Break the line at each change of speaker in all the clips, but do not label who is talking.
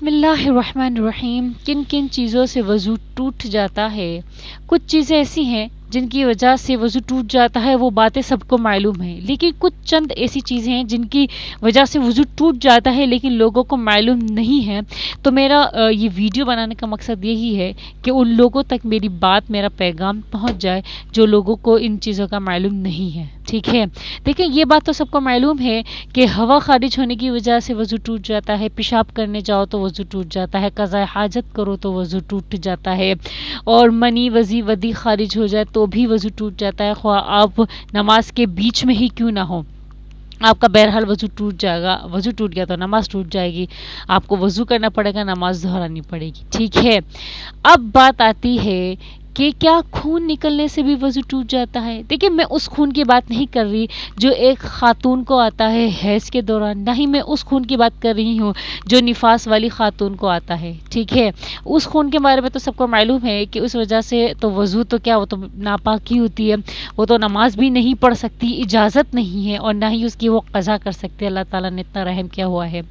بسم اللہ الرحمن الرحیم. کن کن چیزوں سے وضو ٹوٹ جاتا ہے؟ کچھ چیزیں ایسی ہیں جن کی وجہ سے وضو ٹوٹ جاتا ہے، وہ باتیں سب کو معلوم ہیں، لیکن کچھ چند ایسی چیزیں ہیں جن کی وجہ سے وضو ٹوٹ جاتا ہے لیکن لوگوں کو معلوم نہیں ہے. تو میرا یہ ویڈیو بنانے کا مقصد یہی ہے کہ ان لوگوں تک میری بات، میرا پیغام پہنچ جائے جو لوگوں کو ان چیزوں کا معلوم نہیں ہے. ٹھیک ہے، دیکھیں یہ بات تو سب کو معلوم ہے کہ ہوا خارج ہونے کی وجہ سے وضو ٹوٹ جاتا ہے، پیشاب کرنے جاؤ تو وضو ٹوٹ جاتا ہے، قضاء حاجت کرو تو وضو ٹوٹ جاتا ہے، اور منی وضی ودی خارج ہو جائے تو بھی وضو ٹوٹ جاتا ہے، خواہ آپ نماز کے بیچ میں ہی کیوں نہ ہو. آپ کا بہرحال وضو ٹوٹ جائے گا. وضو ٹوٹ گیا تو نماز ٹوٹ جائے گی، آپ کو وضو کرنا پڑے گا، نماز دہرانی پڑے گی. ٹھیک ہے، اب بات آتی ہے کہ کیا خون نکلنے سے بھی وضو ٹوٹ جاتا ہے؟ دیکھیں میں اس خون کی بات نہیں کر رہی جو ایک خاتون کو آتا ہے حیض کے دوران، نہ ہی میں اس خون کی بات کر رہی ہوں جو نفاس والی خاتون کو آتا ہے. ٹھیک ہے، اس خون کے بارے میں تو سب کو معلوم ہے کہ اس وجہ سے تو وضو تو کیا، وہ تو ناپاکی ہوتی ہے، وہ تو نماز بھی نہیں پڑھ سکتی، اجازت نہیں ہے، اور نہ ہی اس کی وہ قضا کر سکتے. اللہ تعالیٰ نے اتنا رحم کیا ہوا ہے.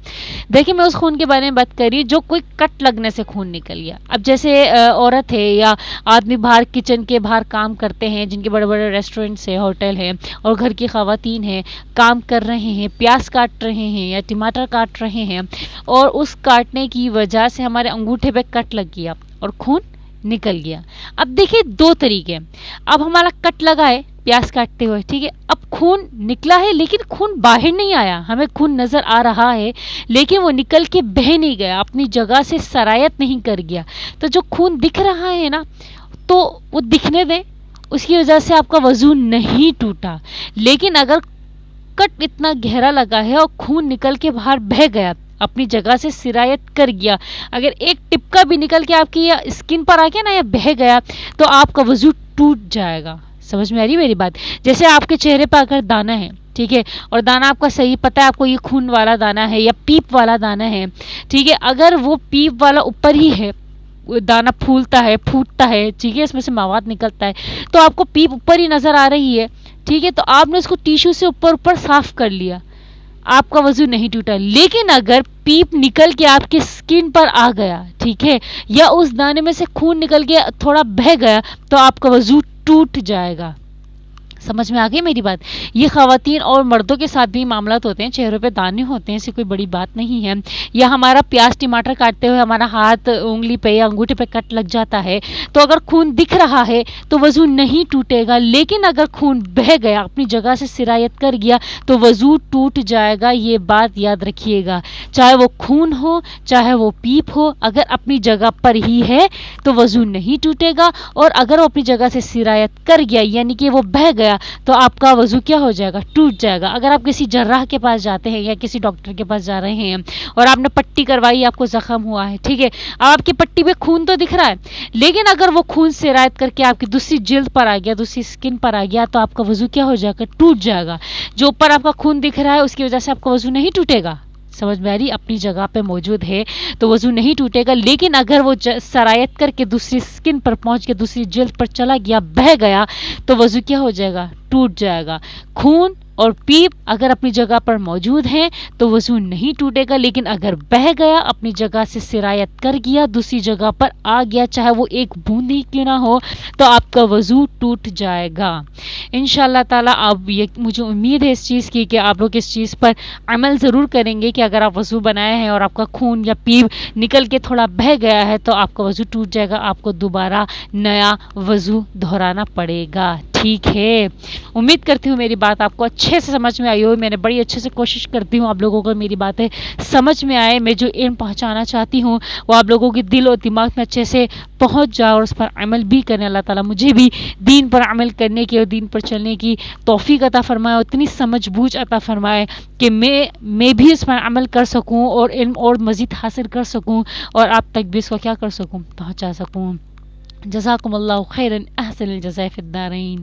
دیکھیں میں اس خون کے بارے میں بات کر رہی جو کوئی کٹ لگنے سے خون نکل گیا. اب جیسے عورت ہے یا آدمی باہر کچن کے باہر کام کرتے ہیں، جن کے بڑے بڑے ریسٹورنٹس ہیں، ہوٹل ہیں، اور گھر کی خواتین ہیں، کام کر رہے ہیں، پیاز کاٹ رہے ہیں یا ٹماٹر کاٹ رہے ہیں، اور اس کاٹنے کی وجہ سے ہمارے انگوٹھے پہ کٹ لگ گیا اور خون نکل گیا. اب دیکھیں دو طریقے، اب ہمارا کٹ لگا ہے پیاز کاٹتے ہوئے، ٹھیک ہے، اب خون نکلا ہے لیکن خون باہر نہیں آیا، ہمیں خون نظر آ رہا ہے لیکن وہ نکل کے بہہ نہیں گیا، اپنی جگہ سے سرایت نہیں کر گیا. تو جو خون دکھ رہا ہے نا، تو وہ دکھنے دیں، اس کی وجہ سے آپ کا وضو نہیں ٹوٹا. لیکن اگر کٹ اتنا گہرا لگا ہے اور خون نکل کے باہر بہہ گیا، اپنی جگہ سے سرایت کر گیا، اگر ایک ٹپکا بھی نکل کے آپ کی اسکن پر آ گیا نا یا بہہ گیا، تو آپ کا وضو ٹوٹ جائے گا. سمجھ میں آ رہی میری بات؟ جیسے آپ کے چہرے پہ اگر دانا ہے، ٹھیک ہے، اور دانا آپ کا صحیح پتہ ہے آپ کو یہ خون والا دانا ہے یا پیپ والا دانا ہے، ٹھیک ہے، اگر وہ پیپ والا اوپر ہی ہے، دانا پھولتا ہے، پھوٹتا ہے، ٹھیک ہے، اس میں سے مواد نکلتا ہے، تو آپ کو پیپ اوپر ہی نظر آ رہی ہے، ٹھیک ہے، تو آپ نے اس کو ٹیشو سے اوپر صاف کر لیا، آپ کا وضو نہیں ٹوٹا. لیکن اگر پیپ نکل کے آپ کی اسکن پر آ گیا، ٹھیک ہے، یا اس دانے میں سے خون نکل کے تھوڑا بہہ گیا، تو آپ کا وضو ٹوٹ جائے گا. سمجھ میں آ گئی میری بات؟ یہ خواتین اور مردوں کے ساتھ بھی معاملات ہوتے ہیں، چہروں پہ دانے ہوتے ہیں، اسے کوئی بڑی بات نہیں ہے. یا ہمارا پیاز ٹماٹر کاٹتے ہوئے ہمارا ہاتھ انگلی پہ یا انگوٹھے پہ کٹ لگ جاتا ہے، تو اگر خون دکھ رہا ہے تو وضو نہیں ٹوٹے گا. لیکن اگر خون بہہ گیا، اپنی جگہ سے سرایت کر گیا، تو وضو ٹوٹ جائے گا. یہ بات یاد رکھیے گا، چاہے وہ خون ہو چاہے وہ پیپ ہو، اگر اپنی جگہ پر ہی ہے تو وضو نہیں ٹوٹے گا. اور اگر وہ اپنی جگہ سے سرایت کر گیا یعنی کہ وہ بہہ گیا، تو آپ کا وضو کیا ہو جائے گا؟ ٹوٹ جائے گا. اگر آپ کسی جراح کے پاس جاتے ہیں یا کسی ڈاکٹر کے پاس جا رہے ہیں اور آپ نے پٹی کروائی، آپ کو زخم ہوا ہے، ٹھیک ہے، اب آپ کی پٹی پہ خون تو دکھ رہا ہے، لیکن اگر وہ خون سرایت کر کے آپ کی دوسری جلد پر آ گیا، دوسری سکن پر آ گیا، تو آپ کا وضو کیا ہو جائے گا؟ ٹوٹ جائے گا. جو اوپر آپ کا خون دکھ رہا ہے اس کی وجہ سے آپ کا وضو نہیں ٹوٹے گا. سمجھ میں آ رہی؟ اپنی جگہ پہ موجود ہے تو وضو نہیں ٹوٹے گا. لیکن اگر وہ سرایت کر کے دوسری سکن پر پہنچ کے دوسری جلد پر چلا گیا، بہہ گیا، تو وضو کیا ہو جائے گا؟ ٹوٹ جائے گا. خون اور پیپ اگر اپنی جگہ پر موجود ہیں تو وضو نہیں ٹوٹے گا. لیکن اگر بہہ گیا، اپنی جگہ سے سرایت کر گیا، دوسری جگہ پر آ گیا، چاہے وہ ایک بوند ہی کیوں نہ ہو، تو آپ کا وضو ٹوٹ جائے گا. انشاءاللہ تعالیٰ مجھے امید ہے اس چیز کی کہ آپ لوگ اس چیز پر عمل ضرور کریں گے کہ اگر آپ وضو بنائے ہیں اور آپ کا خون یا پیپ نکل کے تھوڑا بہہ گیا ہے تو آپ کا وضو ٹوٹ جائے گا، آپ کو دوبارہ نیا وضو دہرانا پڑے گا. ٹھیک ہے، امید کرتی ہوں میری بات آپ کو اچھے سے سمجھ میں آئی ہو. میں نے بڑی اچھے سے کوشش کرتی ہوں آپ لوگوں کو میری باتیں سمجھ میں آئے. میں جو علم پہنچانا چاہتی ہوں وہ آپ لوگوں کے دل اور دماغ میں اچھے سے پہنچ جائے اور اس پر عمل بھی کریں. اللہ تعالیٰ مجھے بھی دین پر عمل کرنے کی اور دین پر چلنے کی توفیق عطا فرمائے، اور اتنی سمجھ بوجھ عطا فرمائے کہ میں بھی اس پر عمل کر سکوں اور علم اور مزید حاصل کر سکوں، اور آپ تک بھی اس کو کیا کر سکوں؟ پہنچا سکوں. جزاکم اللہ خیرا، احسن الجزاء فی الدارین.